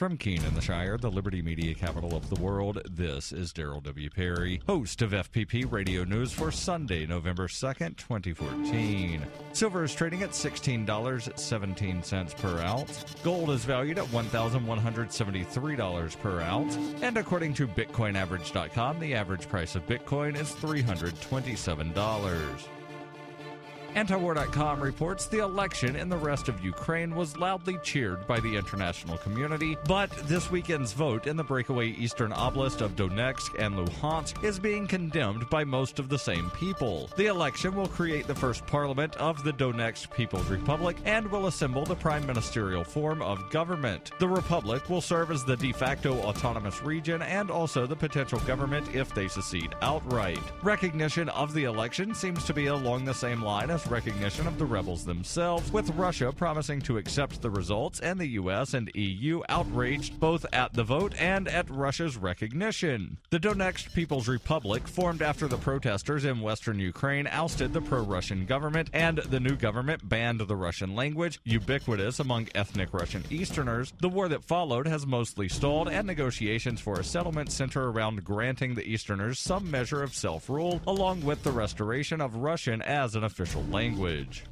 From Keene in the Shire, the Liberty Media capital of the world, this is Daryl W. Perry, host of FPP Radio News for Sunday, November 2nd, 2014. Silver is trading at $16.17 per ounce. Gold is valued at $1,173 per ounce. And according to BitcoinAverage.com, the average price of Bitcoin is $327. Antiwar.com reports the election in the rest of Ukraine was loudly cheered by the international community, but this weekend's vote in the breakaway eastern oblast of Donetsk and Luhansk is being condemned by most of the same people. The election will create the first parliament of the Donetsk People's Republic and will assemble the prime ministerial form of government. The republic will serve as the de facto autonomous region and also the potential government if they secede outright. Recognition of the election seems to be along the same line as recognition of the rebels themselves, with Russia promising to accept the results and the U.S. and EU outraged both at the vote and at Russia's recognition. The Donetsk People's Republic, formed after the protesters in western Ukraine ousted the pro-Russian government and the new government banned the Russian language, ubiquitous among ethnic Russian Easterners. The war that followed has mostly stalled, and negotiations for a settlement center around granting the Easterners some measure of self-rule, along with the restoration of Russian as an official language.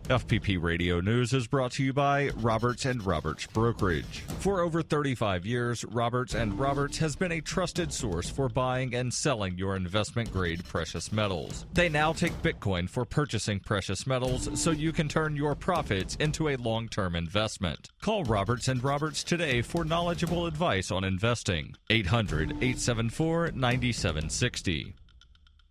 FPP Radio News is brought to you by Roberts & Roberts Brokerage. For over 35 years, Roberts & Roberts has been a trusted source for buying and selling your investment-grade precious metals. They now take Bitcoin for purchasing precious metals so you can turn your profits into a long-term investment. Call Roberts & Roberts today for knowledgeable advice on investing. 800-874-9760.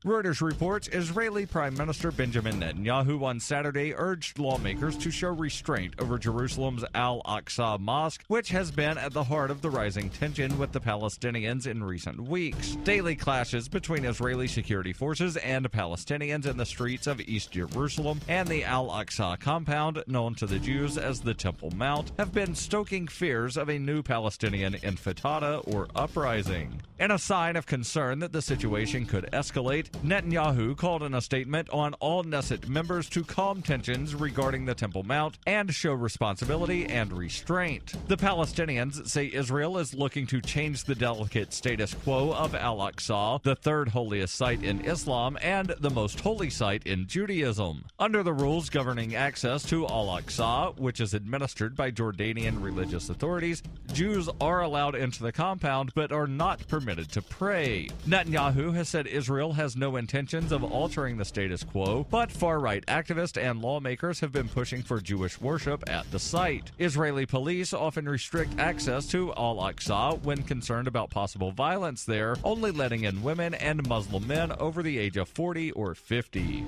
Reuters reports Israeli Prime Minister Benjamin Netanyahu on Saturday urged lawmakers to show restraint over Jerusalem's Al-Aqsa mosque, which has been at the heart of the rising tension with the Palestinians in recent weeks. Daily clashes between Israeli security forces and Palestinians in the streets of East Jerusalem and the Al-Aqsa compound, known to the Jews as the Temple Mount, have been stoking fears of a new Palestinian intifada or uprising. In a sign of concern that the situation could escalate, Netanyahu called in a statement on all Knesset members to calm tensions regarding the Temple Mount and show responsibility and restraint. The Palestinians say Israel is looking to change the delicate status quo of Al-Aqsa, the third holiest site in Islam and the most holy site in Judaism. Under the rules governing access to Al-Aqsa, which is administered by Jordanian religious authorities, Jews are allowed into the compound but are not permitted to pray. Netanyahu has said Israel has no intentions of altering the status quo, but far-right activists and lawmakers have been pushing for Jewish worship at the site. Israeli police often restrict access to Al-Aqsa when concerned about possible violence there, only letting in women and Muslim men over the age of 40 or 50.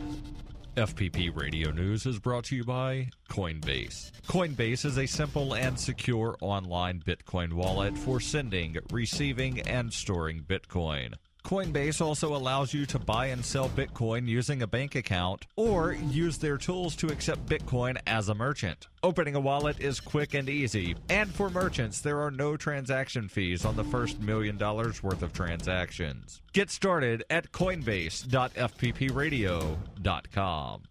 FPP Radio News is brought to you by Coinbase. Coinbase is a simple and secure online Bitcoin wallet for sending, receiving, and storing Bitcoin. Coinbase also allows you to buy and sell Bitcoin using a bank account or use their tools to accept Bitcoin as a merchant. Opening a wallet is quick and easy, and for merchants, there are no transaction fees on the first $1 million worth of transactions. Get started at coinbase.fppradio.com.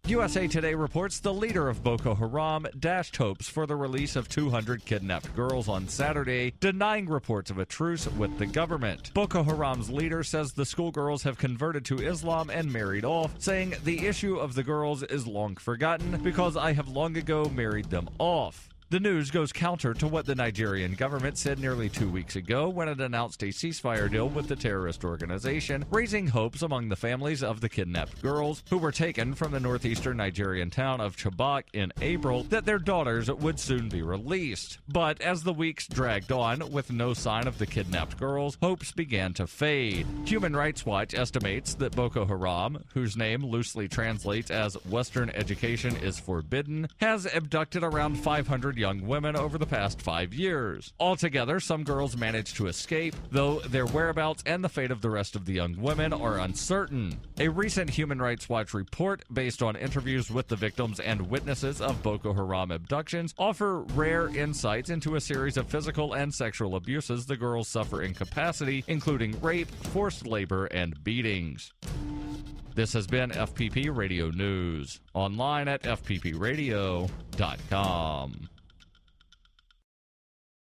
USA Today reports the leader of Boko Haram dashed hopes for the release of 200 kidnapped girls on Saturday, denying reports of a truce with the government. Boko Haram's leader says the schoolgirls have converted to Islam and married off, saying the issue of the girls is long forgotten because I have long ago married them off. The news goes counter to what the Nigerian government said nearly 2 weeks ago when it announced a ceasefire deal with the terrorist organization, raising hopes among the families of the kidnapped girls, who were taken from the northeastern Nigerian town of Chibok in April, that their daughters would soon be released. But as the weeks dragged on, with no sign of the kidnapped girls, hopes began to fade. Human Rights Watch estimates that Boko Haram, whose name loosely translates as Western Education is Forbidden, has abducted around 500 young women over the past 5 years. Altogether, some girls managed to escape, though their whereabouts and the fate of the rest of the young women are uncertain. A recent Human Rights Watch report, based on interviews with the victims and witnesses of Boko Haram abductions, offer rare insights into a series of physical and sexual abuses the girls suffer in capacity, including rape, forced labor, and beatings. This has been FPP Radio News, online at fppradio.com.